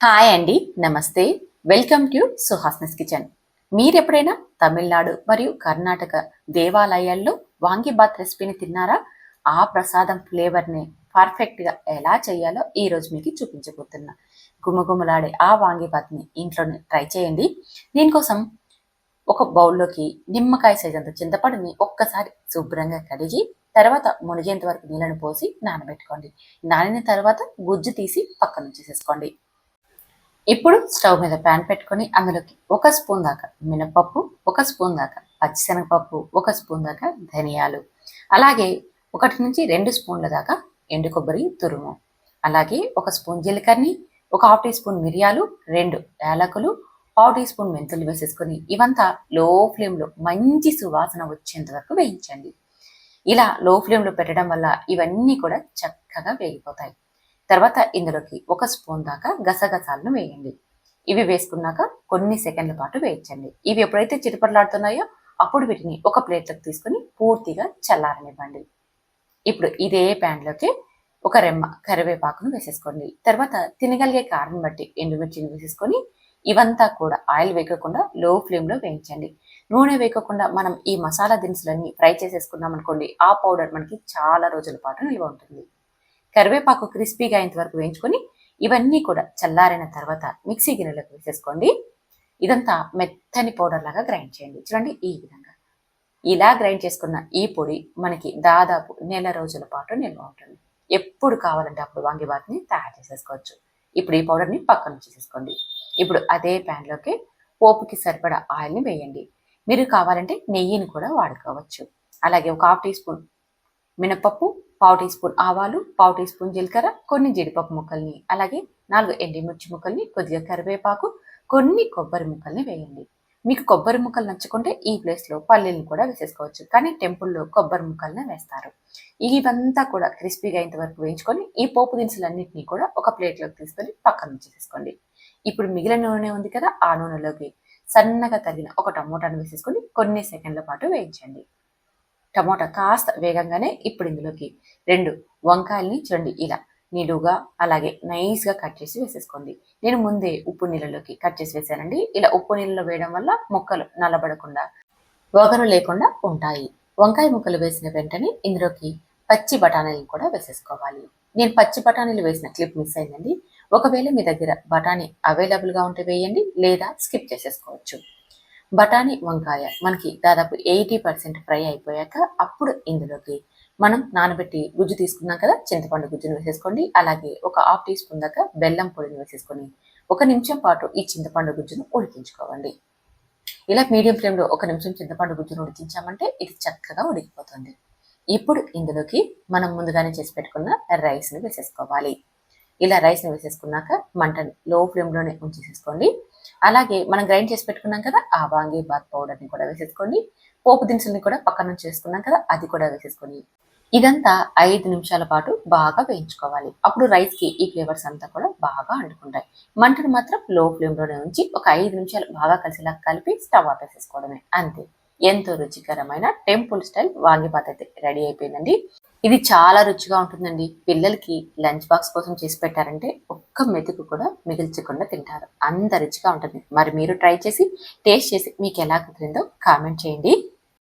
Hi అండి, నమస్తే. Welcome to సుహాస్నస్ కిచెన్. మీరు ఎప్పుడైనా తమిళనాడు మరియు కర్ణాటక దేవాలయాల్లో వాంగీబాత్ రెసిపీని తిన్నారా? ఆ ప్రసాదం ఫ్లేవర్ని పర్ఫెక్ట్గా ఎలా చేయాలో ఈరోజు మీకు చూపించబోతున్నా. గుమగుమలాడే ఆ వాంగీబాత్ని ఇంట్లోనే ట్రై చేయండి. దీనికోసం ఒక బౌల్లోకి నిమ్మకాయ సైజంత చింతపండుని ఒక్కసారి శుభ్రంగా కడిగి తర్వాత మునిగేంత వరకు నీళ్ళను పోసి నానబెట్టుకోండి. నానిన తర్వాత గుజ్జు తీసి పక్కన ఉంచేసేసుకోండి. ఇప్పుడు స్టవ్ మీద ప్యాన్ పెట్టుకొని అందులోకి 1 స్పూన్ దాకా మినపప్పు, 1 స్పూన్ దాకా పచ్చిశనగపప్పు, 1 స్పూన్ దాకా ధనియాలు, అలాగే 1 నుంచి 2 స్పూన్ల దాకా ఎండు కొబ్బరి తురుము, అలాగే 1 స్పూన్ జీలకర్రని, 1/2 టీ స్పూన్ మిరియాలు, 2 యాలకులు, 1/2 టీ స్పూన్ మెంతులు వేసేసుకొని ఇవంతా లో ఫ్లేమ్లో మంచి సువాసన వచ్చేంత వరకు వేయించండి. ఇలా లో ఫ్లేమ్లో పెట్టడం వల్ల ఇవన్నీ కూడా చక్కగా వేగిపోతాయి. తర్వాత ఇందులోకి 1 స్పూన్ దాకా గసగసాలను వేయండి. ఇవి వేసుకున్నాక కొన్ని సెకండ్ల పాటు వేయించండి. ఇవి ఎప్పుడైతే చిటపటలాడుతున్నాయో అప్పుడు వీటిని ఒక ప్లేట్లోకి తీసుకొని పూర్తిగా చల్లారనివ్వండి. ఇప్పుడు ఇదే ప్యాన్లోకి ఒక రెమ్మ కరివేపాకును వేసేసుకోండి. తర్వాత తినగలిగే కారం బట్టి ఎండుమిర్చిని వేసేసుకొని ఇవంతా కూడా ఆయిల్ వేయకుండా లో ఫ్లేమ్లో వేయించండి. నూనె వేయకుండా మనం ఈ మసాలా దినుసులన్నీ ఫ్రై చేసేసుకున్నాం అనుకోండి, ఆ పౌడర్ మనకి చాలా రోజుల పాటు నిల్వ ఉంటుంది. కరివేపాకు క్రిస్పీగా అయ్యేంత వరకు వేయించుకొని ఇవన్నీ కూడా చల్లారిన తర్వాత మిక్సీ గిన్నెలోకి వేసేసుకోండి. ఇదంతా మెత్తని పౌడర్ లాగా గ్రైండ్ చేయండి. చూడండి, ఈ విధంగా ఇలా గ్రైండ్ చేసుకున్న ఈ పొడి మనకి దాదాపు నెల రోజుల పాటు నిల్వ ఉంటుంది. ఎప్పుడు కావాలంటే అప్పుడు వాంగిబాత్ని తయారు చేసేసుకోవచ్చు. ఇప్పుడు ఈ పౌడర్ని పక్కన చేసేసుకోండి. ఇప్పుడు అదే ప్యాన్లోకి పోపుకి సరిపడా ఆయిల్ని వేయండి. మీరు కావాలంటే నెయ్యిని కూడా వాడుకోవచ్చు. అలాగే 1/2 టీ స్పూన్ మినపప్పు, 1/2 టీ స్పూన్ ఆవాలు, 1/2 టీ స్పూన్ జీలకర్ర, కొన్ని జీడిపప్పు ముక్కల్ని, అలాగే 4 ఎండుమిర్చి ముక్కల్ని, కొద్దిగా కరివేపాకు, కొన్ని కొబ్బరి ముక్కల్ని వేయండి. మీకు కొబ్బరి ముక్కలు నచ్చుకుంటే ఈ ప్లేస్లో పల్లీలను కూడా వేసేసుకోవచ్చు, కానీ టెంపుల్లో కొబ్బరి ముక్కల్ని వేస్తారు. ఇవంతా కూడా క్రిస్పీగా అయ్యేంత వరకు వేయించుకొని ఈ పోపు దినుసులన్నింటినీ కూడా ఒక ప్లేట్లోకి తీసుకొని పక్కన ఉంచేసేసుకోండి. ఇప్పుడు మిగిలిన నూనె ఉంది కదా, ఆ నూనెలోకి సన్నగా తరిగిన ఒక టమోటాను వేసేసుకొని కొన్ని సెకండ్ల పాటు వేయించండి. టమోటా కాస్త వేగంగానే ఇప్పుడు ఇందులోకి 2 వంకాయల్ని చూడండి ఇలా నిలువుగా అలాగే నైస్గా కట్ చేసి వేసేసుకోండి. నేను ముందే ఉప్పు నీళ్ళలోకి కట్ చేసి వేసానండి. ఇలా ఉప్పు నీళ్ళలో వేయడం వల్ల ముక్కలు నల్లబడకుండా వగరు లేకుండా ఉంటాయి. వంకాయ ముక్కలు వేసిన వెంటనే ఇందులోకి పచ్చి బఠానీలను కూడా వేసేసుకోవాలి. నేను పచ్చి బఠానీలు వేసిన క్లిప్ మిస్ అయిందండి. ఒకవేళ మీ దగ్గర బఠానీ అవైలబుల్గా ఉంటే వేయండి, లేదా స్కిప్ చేసేసుకోవచ్చు. బఠానీ వంకాయ మనకి దాదాపు 80% ఫ్రై అయిపోయాక అప్పుడు ఇందులోకి మనం నానబెట్టి గుజ్జు తీసుకున్నాం కదా, చింతపండు గుజ్జును వేసేసుకోండి. అలాగే 1/2 టీ స్పూన్ దాకా బెల్లం పొడిని వేసేసుకొని 1 నిమిషం పాటు ఈ చింతపండు గుజ్జును ఉడికించుకోవాలి. ఇలా మీడియం ఫ్లేమ్లో 1 నిమిషం చింతపండు గుజ్జును ఉడికించామంటే ఇది చక్కగా ఉడికిపోతుంది. ఇప్పుడు ఇందులోకి మనం ముందుగానే చేసి పెట్టుకున్న రైస్ని వేసేసుకోవాలి. ఇలా రైస్ని వేసేసుకున్నాక మంటని లో ఫ్లేమ్లోనే ఉంచేసేసుకోండి. అలాగే మనం గ్రైండ్ చేసి పెట్టుకున్నాం కదా, ఆ వాంగీబాత్ పౌడర్ని కూడా వేసేసుకోండి. పోపు దినుసుల్ని కూడా పక్కన నుంచి చేసుకున్నాం కదా, అది కూడా వేసేసుకొని ఇదంతా 5 నిమిషాల పాటు బాగా వేయించుకోవాలి. అప్పుడు రైస్కి ఈ ఫ్లేవర్స్ అంతా కూడా బాగా అంటుకుంటాయి. మంటను మాత్రం లో ఫ్లేమ్లోనే ఉంచి ఒక 5 నిమిషాలు బాగా కలిసిలా కలిపి స్టవ్ ఆపేసేసుకోవడమే, అంతే. ఎంతో రుచికరమైన టెంపుల్ స్టైల్ వాంగీబాత్ అయితే రెడీ అయిపోయిందండి. ఇది చాలా రుచిగా ఉంటుందండి. పిల్లలకి లంచ్ బాక్స్ కోసం చేసి పెట్టారంటే ఒక్క మెతుకు కూడా మిగిల్చకుండా తింటారు. అంత రుచిగా ఉంటుంది. మరి మీరు ట్రై చేసి టేస్ట్ చేసి మీకు ఎలా కుదిరిందో కామెంట్ చేయండి.